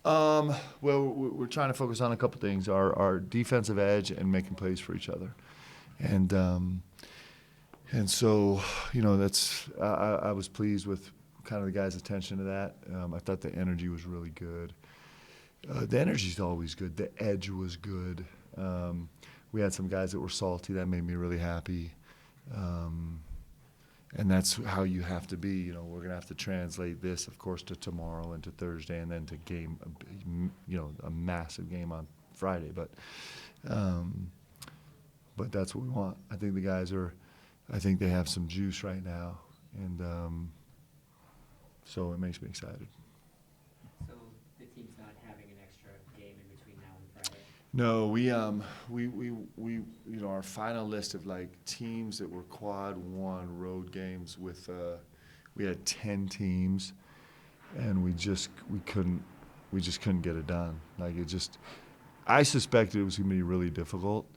Well, we're trying to focus on a couple things: our defensive edge and making plays for each other, and so that's I was pleased with kind of the guys' attention to that. I thought the energy was really good. The energy's always good. The edge was good. We had some guys that were salty. That made me really happy. And that's how you have to be. We're going to have to translate this, of course, to tomorrow and to Thursday, and then to a massive game on Friday. But that's what we want. I think the guys I think they have some juice right now, and so it makes me excited. So the team's not having an extra game in between now and Friday? No, we our final list of like teams that were quad one road games with we had 10 teams, and we just couldn't get it done. Like I suspected it was going to be really difficult.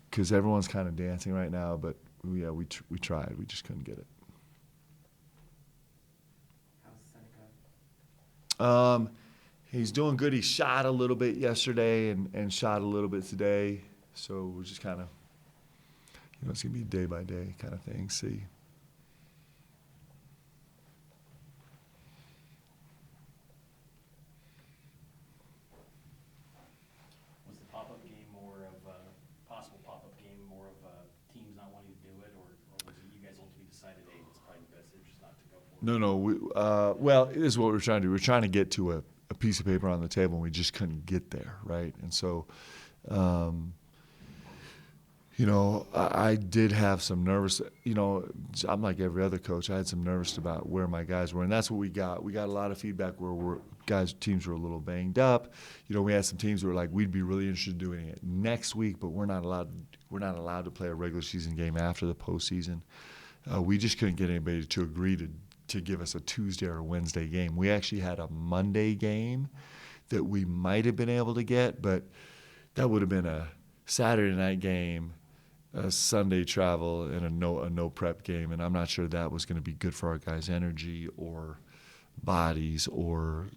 Because everyone's kind of dancing right now, but we tried. We just couldn't get it. How's Seneca? He's doing good. He shot a little bit yesterday and shot a little bit today. So we're just kind of, it's going to be day by day kind of thing. See. Was the pop-up game more of a possible pop-up game, more of teams not wanting to do it, or was it you guys ultimately decided, hey, it's probably the best interest not to go for it? No. Well, it is what we're trying to do. We're trying to get to a piece of paper on the table, and we just couldn't get there, right? And so, I did have some nervous. I'm like every other coach. I had some nervous about where my guys were, and that's what we got. We got a lot of feedback where teams were a little banged up. We had some teams that were like, we'd be really interested in doing it next week, but we're not allowed to play a regular season game after the postseason. We just couldn't get anybody to agree to give us a Tuesday or Wednesday game. We actually had a Monday game that we might have been able to get, but that would have been a Saturday night game, a Sunday travel, and a no prep game, and I'm not sure that was going to be good for our guys' energy or bodies or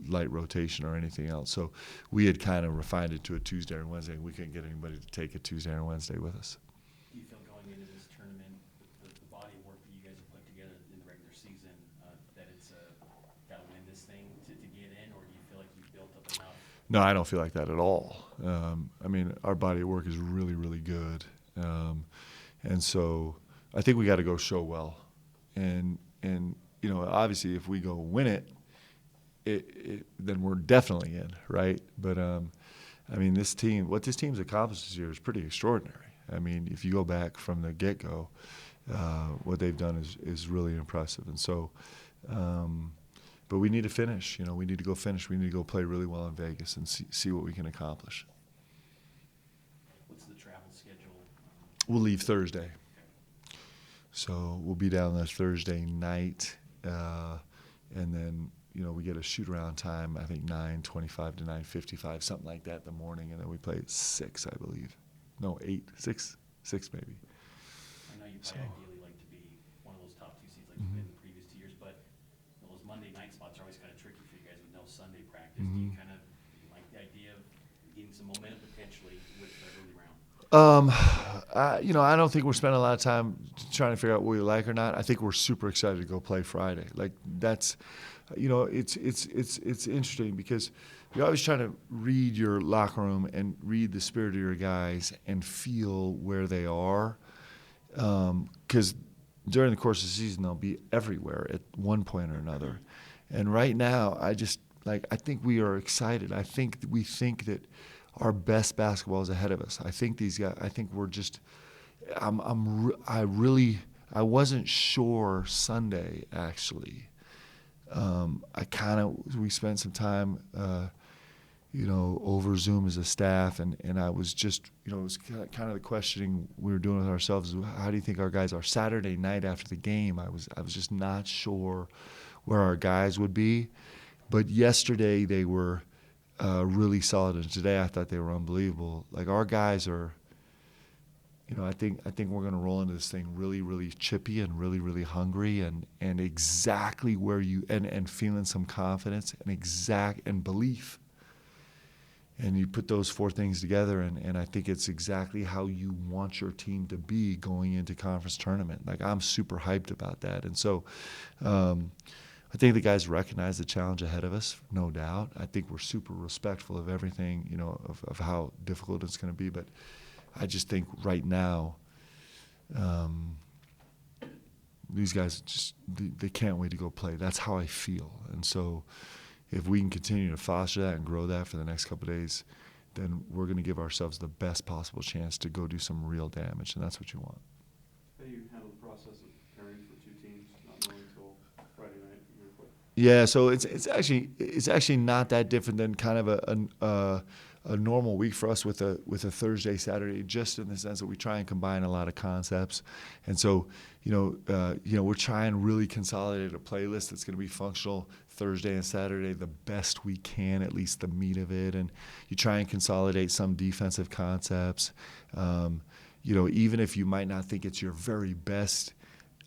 light rotation or anything else. So we had kind of refined it to a Tuesday or Wednesday, and we couldn't get anybody to take a Tuesday or Wednesday with us. Do you feel going into this tournament, the body of work that you guys have put together in the regular season, that it's got to win this thing to get in, or do you feel like you've built up enough? No, I don't feel like that at all. Our body of work is really, really good. And so I think we got to go show well. And obviously if we go win it, then we're definitely in, right? But, what this team's accomplished this year is pretty extraordinary. If you go back from the get-go, what they've done is really impressive. And so, but we need to finish. We need to go finish. We need to go play really well in Vegas and see what we can accomplish. What's the travel schedule? We'll leave Thursday. So we'll be down there Thursday night, and then we get a shoot-around time, I think 9:25 to 9:55, something like that in the morning, and then we play at 6, I believe. No, 8, 6 maybe. I know you probably ideally like to be one of those top 2 seeds like you've been in the previous 2 years, but those Monday night spots are always kind of tricky for you guys with no Sunday practice. Do you kind of like the idea of getting some momentum potentially with the early round? I don't think we're spending a lot of time trying to figure out what we like or not. I think we're super excited to go play Friday. Like that's, it's interesting because you're always trying to read your locker room and read the spirit of your guys and feel where they are. Because during the course of the season, they'll be everywhere at one point or another. And right now, I think we are excited. We think that our best basketball is ahead of us. I think these guys. I think we're just. I wasn't sure Sunday actually. We spent some time, over Zoom as a staff, and I was just, it was kind of the questioning we were doing with ourselves. How do you think our guys are? Saturday night after the game, I was just not sure where our guys would be, but yesterday they were really solid, and today I thought they were unbelievable. Like our guys are. I think we're going to roll into this thing really, really chippy and really, really hungry, and exactly where you and feeling some confidence and belief. And you put those four things together, and I think it's exactly how you want your team to be going into conference tournament. Like, I'm super hyped about that. And so I think the guys recognize the challenge ahead of us, no doubt. I think we're super respectful of everything, of how difficult it's going to be. But I just think right now these guys they can't wait to go play. That's how I feel. And so if we can continue to foster that and grow that for the next couple of days, then we're going to give ourselves the best possible chance to go do some real damage, and that's what you want. How do you handle the process of preparing for two teams, not knowing until Friday night you're going to play? Yeah, so it's actually not that different than kind of a normal week for us with a Thursday, Saturday, just in the sense that we try and combine a lot of concepts, and so we're trying to really consolidate a playlist that's going to be functional Thursday and Saturday the best we can, at least the meat of it, and you try and consolidate some defensive concepts. Even if you might not think it's your very best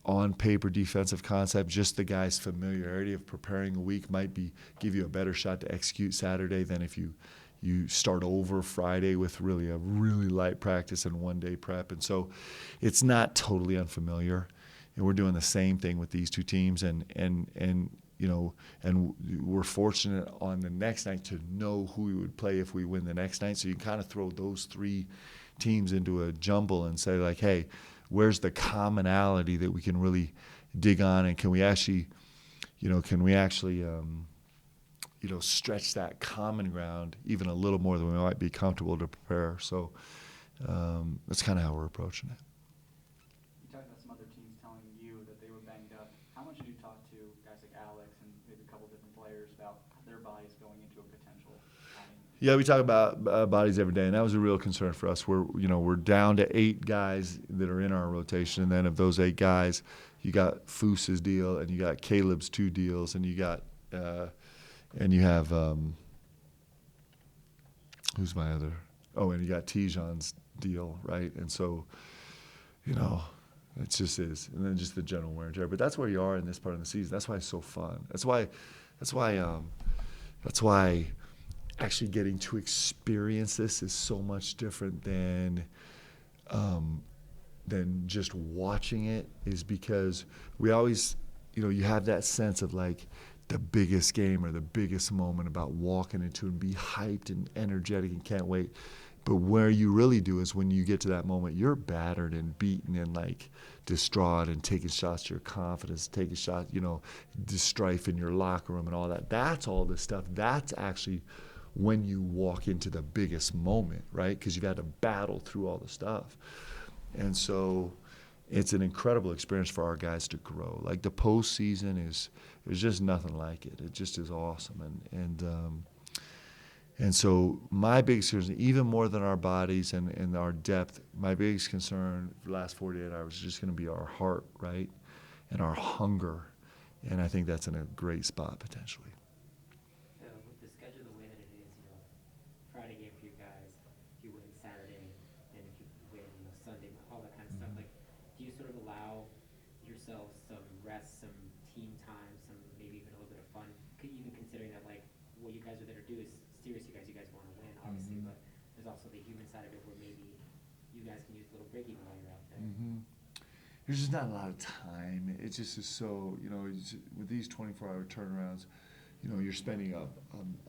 on paper defensive concept, just the guy's familiarity of preparing a week might give you a better shot to execute Saturday than if you start over Friday with a really light practice and 1 day prep. And so it's not totally unfamiliar. And we're doing the same thing with these two teams, and we're fortunate on the next night to know who we would play if we win the next night. So you kind of throw those three teams into a jumble and say, like, hey, where's the commonality that we can really dig on, and can we actually stretch that common ground even a little more than we might be comfortable to prepare. So that's kind of how we're approaching it. You talked about some other teams telling you that they were banged up. How much did you talk to guys like Alex and maybe a couple different players about their bodies going into a potential outing? Yeah, we talk about bodies every day, and that was a real concern for us. We're down to 8 guys that are in our rotation, and then of those 8 guys, you got Foos's deal, and you got Caleb's 2 deals, and you got and you have who's my other? Oh, and you got Tijon's deal, right? And so, it just is, and then just the general wear and tear. But that's where you are in this part of the season. That's why it's so fun. That's why actually getting to experience this is so much different than just watching it, is because we always, you have that sense of like the biggest game or the biggest moment about walking into and be hyped and energetic and can't wait. But where you really do is when you get to that moment, you're battered and beaten and like distraught and taking shots to your confidence, taking shots, the strife in your locker room and all that. That's all this stuff. That's actually when you walk into the biggest moment, right? Because you've had to battle through all the stuff. And so it's an incredible experience for our guys to grow. Like the postseason there's just nothing like it. It just is awesome. And so my biggest concern, even more than our bodies and our depth, my biggest concern for the last 48 hours is just going to be our heart, right? And our hunger. And I think that's in a great spot potentially. So with the schedule the way that it is, Friday game for you guys, if you win Saturday, and if you win, Sunday, all that kind of stuff, like, do you sort of allow yourselves some rest, some team time, some maybe even a little bit of fun, even considering that, like, what you guys are there to do is serious, you guys want to win, obviously, but there's also the human side of it where maybe you guys can use a little break even while you're out there. There's just not a lot of time. It just is so, with these 24-hour turnarounds, you're spending a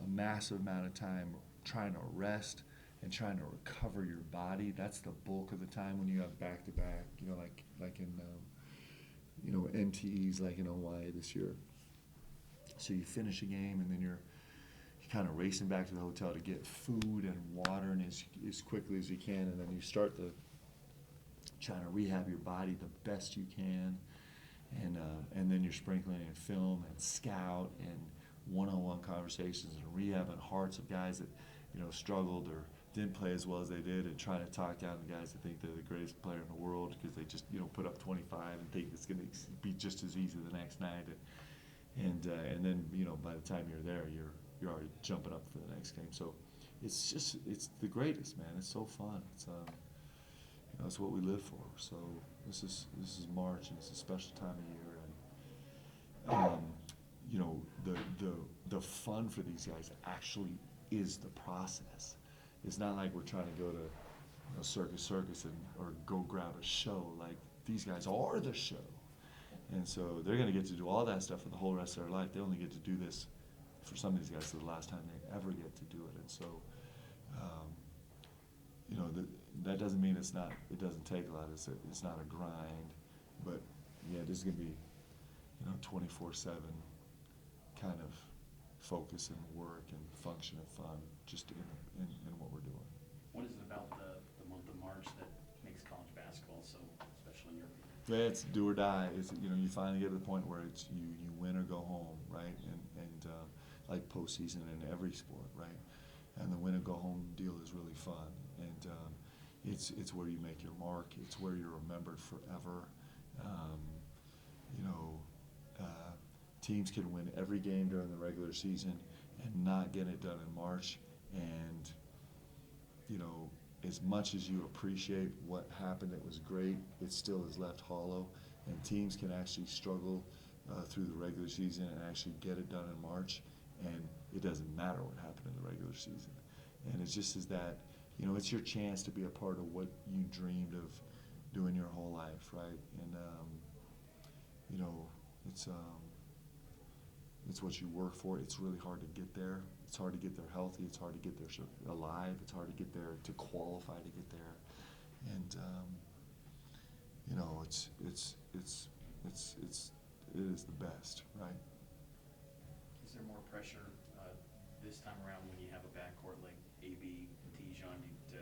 massive amount of time trying to rest and trying to recover your body. That's the bulk of the time when you have back-to-back, like in, NTEs like in Hawaii this year. So you finish a game and then you're kind of racing back to the hotel to get food and water and as quickly as you can, and then you start trying to rehab your body the best you can, and then you're sprinkling in film and scout and one-on-one conversations and rehabbing hearts of guys that struggled or didn't play as well as they did, and trying to talk down the guys that think they're the greatest player in the world because they just put up 25 and think it's going to be just as easy the next night, and then by the time you're there you're already jumping up for the next game. So it's the greatest, man. It's so fun. It's That's what we live for. So this is March, and it's a special time of year, and you know, the fun for these guys actually is the process. It's not like we're trying to go to circus or go grab a show. Like, these guys are the show, and so they're going to get to do all that stuff for the whole rest of their life. They only get to do this, for some of these guys, the last time they ever get to do it. And so you know, that doesn't mean it doesn't take a lot. It's not a grind, but yeah, this is going to be, you know, 24/7 kind of focus and work and function and fun just in what we're doing. What is it about the month of March that makes college basketball so special in your opinion? Yeah, it's do or die. It's, you know, you finally get to the point where it's you win or go home, right? And like postseason in every sport, right? And the win or go home deal is really fun, and it's where you make your mark. It's where you're remembered forever. You know, teams can win every game during the regular season and not get it done in March, and you know, as much as you appreciate what happened that was great, it still is left hollow, and teams can actually struggle through the regular season and actually get it done in March, and it doesn't matter what happened in the regular season. And it's just as that, you know, it's your chance to be a part of what you dreamed of doing your whole life, right? And you know, it's what you work for. It's really hard to get there. It's hard to get there healthy. It's hard to get there alive. It's hard to get there to qualify to get there. And you know, it is the best, right? Is there more pressure this time around when you have a backcourt like AB and Tijon to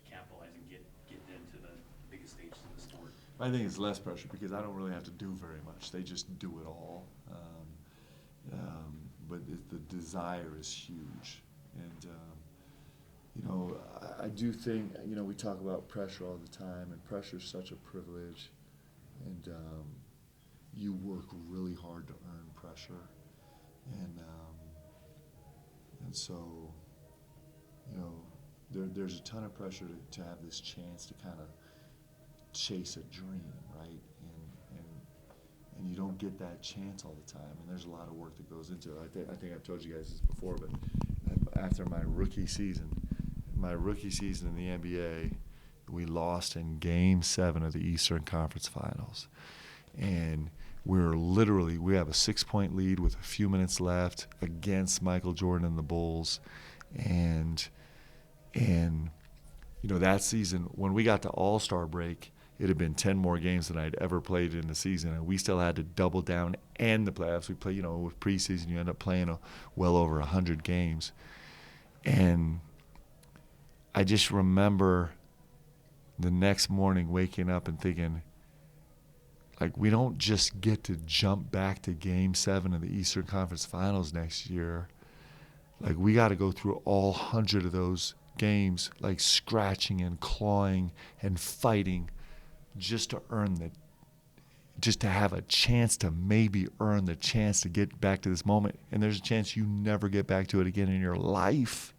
capitalize and get them to the biggest stages of the sport? I think it's less pressure because I don't really have to do very much. They just do it all. But the desire is huge. And, you know, I do think, you know, we talk about pressure all the time, and pressure is such a privilege. And you work really hard to earn pressure. And so, you know, there's a ton of pressure to have this chance to kind of chase a dream, right? And you don't get that chance all the time, and there's a lot of work that goes into it. I think I've told you guys this before, but after my rookie season in the NBA, we lost in Game 7 of the Eastern Conference Finals. And we have a 6-point lead with a few minutes left against Michael Jordan and the Bulls. And you know, that season, when we got to All-Star break, it had been 10 more games than I'd ever played in the season, and we still had to double down and the playoffs. We play, you know, with preseason, you end up playing well over 100 games. And I just remember the next morning waking up and thinking, like, we don't just get to jump back to Game 7 of the Eastern Conference Finals next year. Like, we got to go through all 100 of those games, like scratching and clawing and fighting, just to have a chance to maybe earn the chance to get back to this moment. And there's a chance you never get back to it again in your life.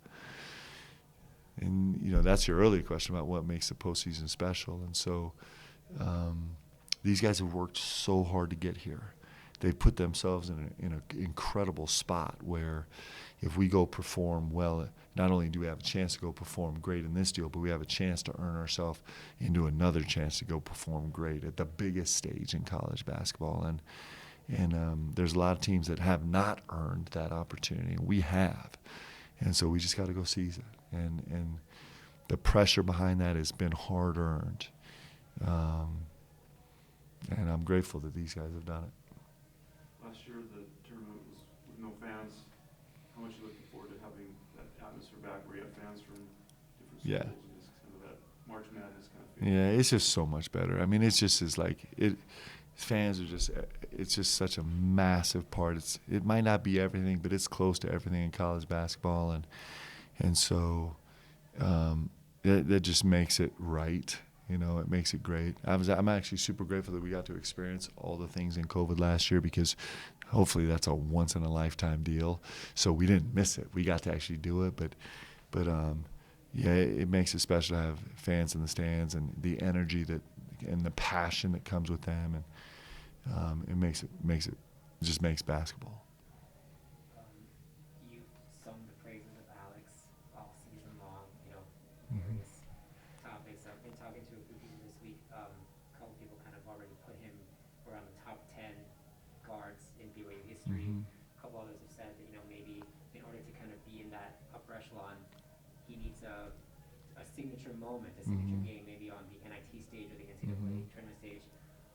And, you know, that's your earlier question about what makes the postseason special. And so these guys have worked so hard to get here. They put themselves in an incredible spot where if we go perform well, not only do we have a chance to go perform great in this deal, but we have a chance to earn ourselves into another chance to go perform great at the biggest stage in college basketball. And there's a lot of teams that have not earned that opportunity, and we have. And so we just got to go seize it. And the pressure behind that has been hard earned. And I'm grateful that these guys have done it. Last year, the tournament was with no fans. How much are you looking forward to having that atmosphere back where you have fans from different schools? Yeah. And just kind of that March Madness kind of feeling? Yeah, it's just so much better. I mean, it's just as like it. Fans are just. It's just such a massive part. It might not be everything, but it's close to everything in college basketball, and so that just makes it right. You know, it makes it great. I'm actually super grateful that we got to experience all the things in COVID last year, because hopefully that's a once in a lifetime deal. So we didn't miss it. We got to actually do it, but yeah, it makes it special to have fans in the stands and the energy that and the passion that comes with them, and it just makes basketball. You've sung the praises of Alex all season long, Mhm. various topics. I've been talking to a few people this week. A couple people kind of already put him around the top 10 guards in BYU history. Mhm. A couple others have said that, maybe in order to kind of be in that upper echelon, he needs a signature moment, a signature Mhm. game, maybe on the NIT stage or the NCAA Mhm. tournament stage.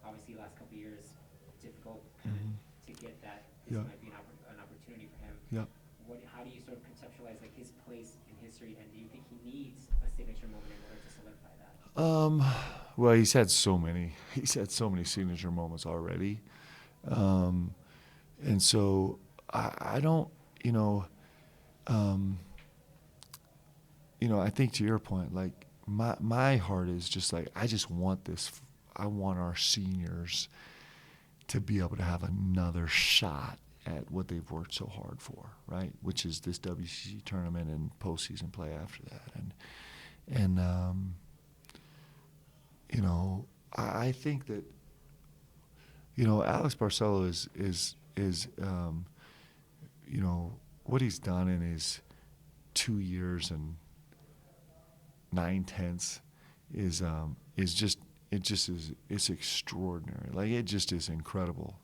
Obviously, last couple of years, difficult kind of Mhm. to get that. This Yeah. might be an opportunity for him. Yep. How do you sort of conceptualize like his place in history, and do you think he needs a signature moment in order to solidify that? Well, he's had so many. He's had so many signature moments already, and so I don't, I think to your point, like my heart is just like I just want this. I want our seniors to be able to have another shot at what they've worked so hard for, right? Which is this WCC tournament and postseason play after that, and I think that Alex Barcelo is what he's done in his 2 years and 9/10 is just it's extraordinary. Like it just is incredible.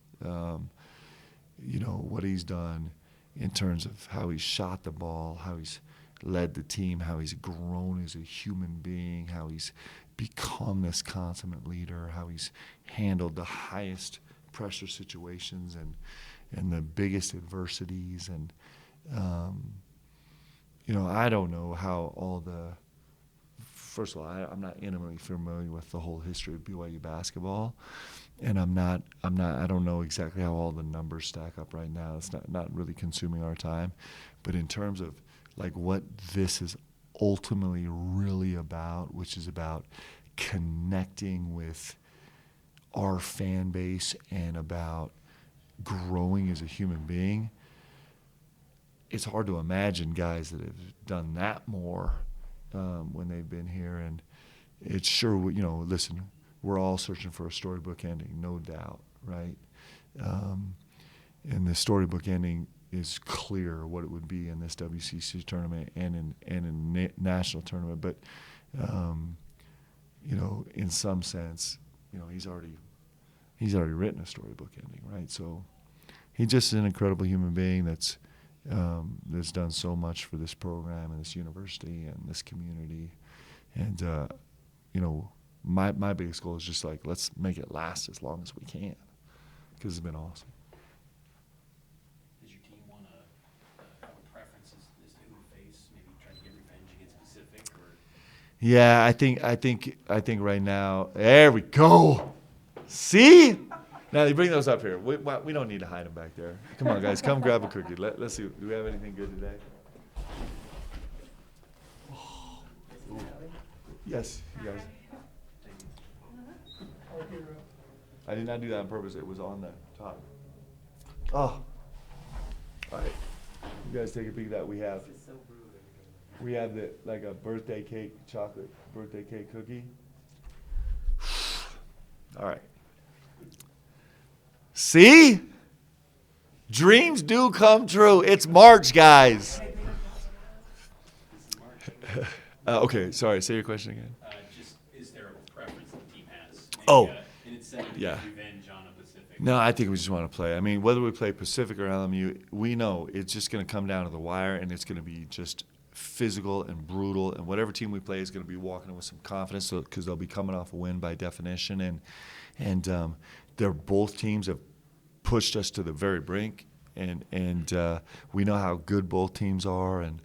What he's done in terms of how he's shot the ball, how he's led the team, how he's grown as a human being, how he's become this consummate leader, how he's handled the highest pressure situations and the biggest adversities. And, I don't know how first of all, I'm not intimately familiar with the whole history of BYU basketball. And I don't know exactly how all the numbers stack up right now. It's not really consuming our time. But in terms of like what this is ultimately really about, which is about connecting with our fan base and about growing as a human being, it's hard to imagine guys that have done that more when they've been here. And it's sure, listen, we're all searching for a storybook ending, no doubt, right? And the storybook ending is clear what it would be in this WCC tournament and in national tournament. But in some sense, he's already written a storybook ending, right? So he just is an incredible human being that's done so much for this program and this university and this community. And my biggest goal is just like, let's make it last as long as we can, because it's been awesome. Does your team want to have a preference as to who to face? Maybe try to get revenge against Pacific, or? Yeah, I think right now. There we go. See? Now they bring those up here. We don't need to hide them back there. Come on, guys, come grab a cookie. Let's see. Do we have anything good today? Ooh. Yes, you guys. I did not do that on purpose. It was on the top. Oh. All right. You guys take a peek at that. We have This is so rude. like a birthday cake, chocolate birthday cake cookie. All right. See? Dreams do come true. It's March, guys. Okay, sorry. Say your question again. Just, is there a preference the team has? Maybe, Oh. an incentive to Yeah. get revenge on a Pacific? No, I think we just want to play. I mean, whether we play Pacific or LMU, we know it's just going to come down to the wire, and it's going to be just physical and brutal. And whatever team we play is going to be walking in with some confidence, because they'll be coming off a win by definition. And they're both teams have pushed us to the very brink, and we know how good both teams are. And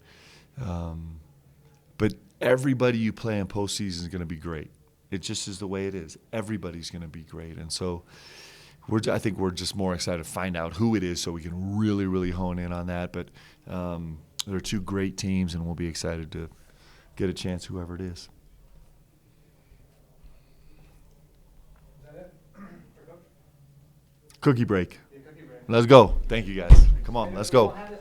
but everybody you play in postseason is going to be great. It just is the way it is. Everybody's going to be great, and so I think we're just more excited to find out who it is, so we can really, really hone in on that. But they're two great teams, and we'll be excited to get a chance, whoever it is. Is that it? For Coach? Cookie break. Yeah, cookie break. Let's go. Thank you, guys. Come on, let's go. We'll have